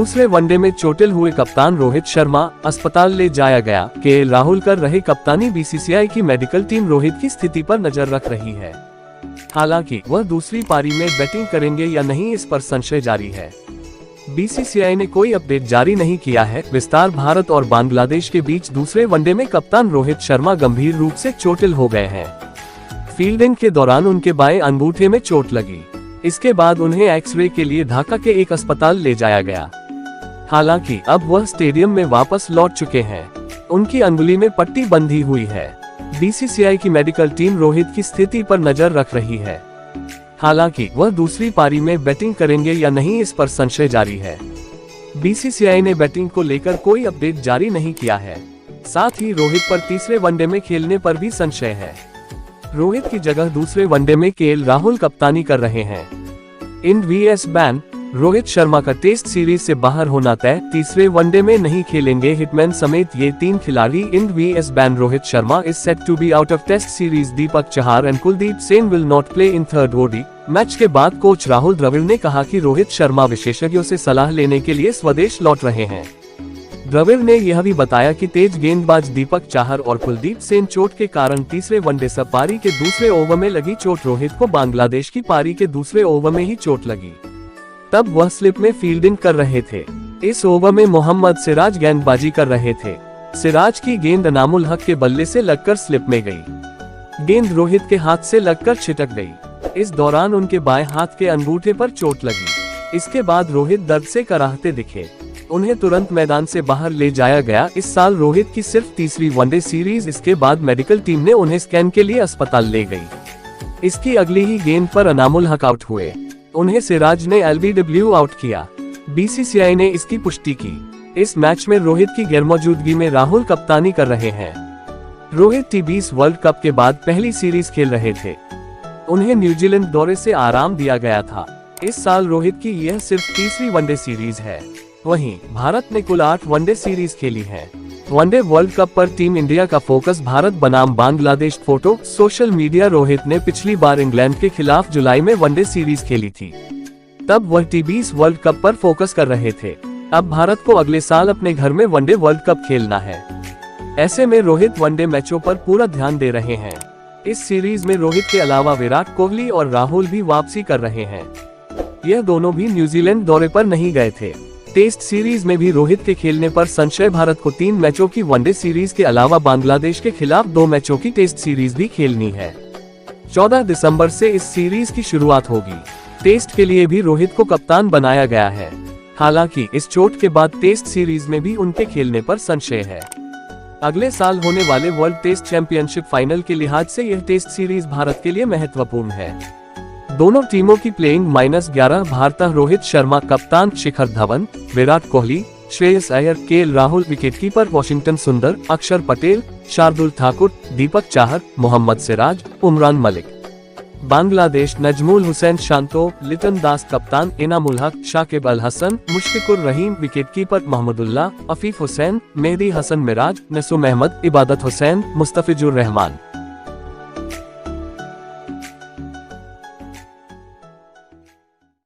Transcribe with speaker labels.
Speaker 1: दूसरे वनडे में चोटिल हुए कप्तान रोहित शर्मा अस्पताल ले जाया गया। केएल राहुल कर रहे कप्तानी। बीसीसीआई की मेडिकल टीम रोहित की स्थिति पर नजर रख रही है। हालांकि वह दूसरी पारी में बैटिंग करेंगे या नहीं, इस पर संशय जारी है। बीसीसीआई ने कोई अपडेट जारी नहीं किया है। विस्तार भारत और बांग्लादेश के बीच दूसरे वनडे में कप्तान रोहित शर्मा गंभीर रूप से चोटिल हो गए हैं। फील्डिंग के दौरान उनके बाएं अंगूठे में चोट लगी। इसके बाद उन्हें एक्सरे के लिए ढाका के एक अस्पताल ले जाया गया। हालांकि अब वह स्टेडियम में वापस लौट चुके हैं। उनकी अंगुली में पट्टी बंधी हुई है। बीसीसीआई की मेडिकल टीम रोहित की स्थिति पर नजर रख रही है। हालांकि वह दूसरी पारी में बैटिंग करेंगे या नहीं, इस पर संशय जारी है। बीसीसीआई ने बैटिंग को लेकर कोई अपडेट जारी नहीं किया है। साथ ही रोहित पर तीसरे वनडे में खेलने पर भी संशय है। रोहित की जगह दूसरे वनडे में केएल राहुल कप्तानी कर रहे हैं। Ind VS Ban, Rohit Sharma का टेस्ट सीरीज से बाहर होना तय। तीसरे वनडे में नहीं खेलेंगे हिटमैन समेत ये 3 खिलाड़ी। Ind VS Ban, Rohit Sharma is set to be out of test series. Deepak Chahar and Kuldeep Sen will not play in third ODI. Match के बाद कोच राहुल द्रविड़ ने कहा कि रोहित शर्मा विशेषज्ञों से सलाह लेने के लिए स्वदेश लौट रहे हैं। द्रविड़ ने यह भी बताया कि तेज गेंदबाज दीपक चाहर और कुलदीप सेन चोट के कारण तीसरे वनडे पारी के दूसरे ओवर में लगी चोट। रोहित को बांग्लादेश की पारी के दूसरे ओवर में ही चोट लगी, तब वह स्लिप में फील्डिंग कर रहे थे। इस ओवर में मोहम्मद सिराज गेंदबाजी कर रहे थे। सिराज की गेंद अनामुल हक के बल्ले से लगकर स्लिप में गई। गेंद रोहित के हाथ से लगकर छिटक गई। इस दौरान उनके बाएं हाथ के अंगूठे पर चोट लगी। इसके बाद रोहित दर्द से कराहते दिखे। उन्हें तुरंत मैदान से बाहर ले जाया गया। इस साल रोहित की सिर्फ तीसरी वनडे सीरीज। इसके बाद मेडिकल टीम ने उन्हें स्कैन के लिए अस्पताल ले गई। इसकी अगली ही गेंद पर अनामुल हक आउट हुए। उन्हें सिराज ने एलबीडब्ल्यू आउट किया। बीसीसीआई ने इसकी पुष्टि की। इस मैच में रोहित की गैरमौजूदगी में राहुल कप्तानी कर रहे हैं। रोहित T20 वर्ल्ड कप के बाद पहली सीरीज खेल रहे थे। उन्हें न्यूजीलैंड दौरे से आराम दिया गया था। इस साल रोहित की यह सिर्फ तीसरी वनडे सीरीज है। वहीं भारत ने कुल 8 वनडे सीरीज खेली है। वनडे वर्ल्ड कप पर टीम इंडिया का फोकस भारत बनाम Bangladesh. Photo social media. Rohit ने पिछली बार इंग्लैंड के खिलाफ जुलाई में वनडे सीरीज खेली थी, तब वह T20 वर्ल्ड कप पर फोकस कर रहे थे। अब भारत को अगले साल अपने घर में वनडे वर्ल्ड कप खेलना है। ऐसे में रोहित वनडे मैचों पर पूरा ध्यान दे रहे हैं। इस सीरीज में रोहित के अलावा विराट कोहली और राहुल भी वापसी कर रहे हैं। यह दोनों भी न्यूजीलैंड दौरे पर नहीं गए थे। टेस्ट सीरीज में भी रोहित के खेलने पर संशय। भारत को 3 मैचों की वनडे सीरीज के अलावा बांग्लादेश के खिलाफ 2 मैचों की टेस्ट सीरीज भी खेलनी है। 14 दिसंबर से इस सीरीज की शुरुआत होगी। टेस्ट के लिए भी रोहित को कप्तान बनाया गया है। हालांकि इस चोट के बाद टेस्ट सीरीज में भी उनके खेलने पर संशय है। अगले साल होने वाले वर्ल्ड टेस्ट चैंपियनशिप फाइनल के लिहाज से यह टेस्ट सीरीज भारत के लिए महत्वपूर्ण है। दोनों टीमों की प्लेइंग -11 भारत। रोहित शर्मा कप्तान, Shikhar Dhawan, Virat Kohli, Shreyas Iyer, KL Rahul wicketkeeper, Washington Sundar, Axar Patel, Shardul Thakur, Deepak Chahar, Mohammad Siraj, Umran Malik. Bangladesh Najmul Hussain Shanto, Liton दास कप्तान, इनामुल हक, शाकिब अल हसन, मुश्फिकुर रहीम विकेटकीपर, मोहम्मदुल्लाह, अफीफ हुसैन, मेहदी हसन मिराज, नसूम अहमद, इबादत हुसैन, मुस्तफिजुर रहमान।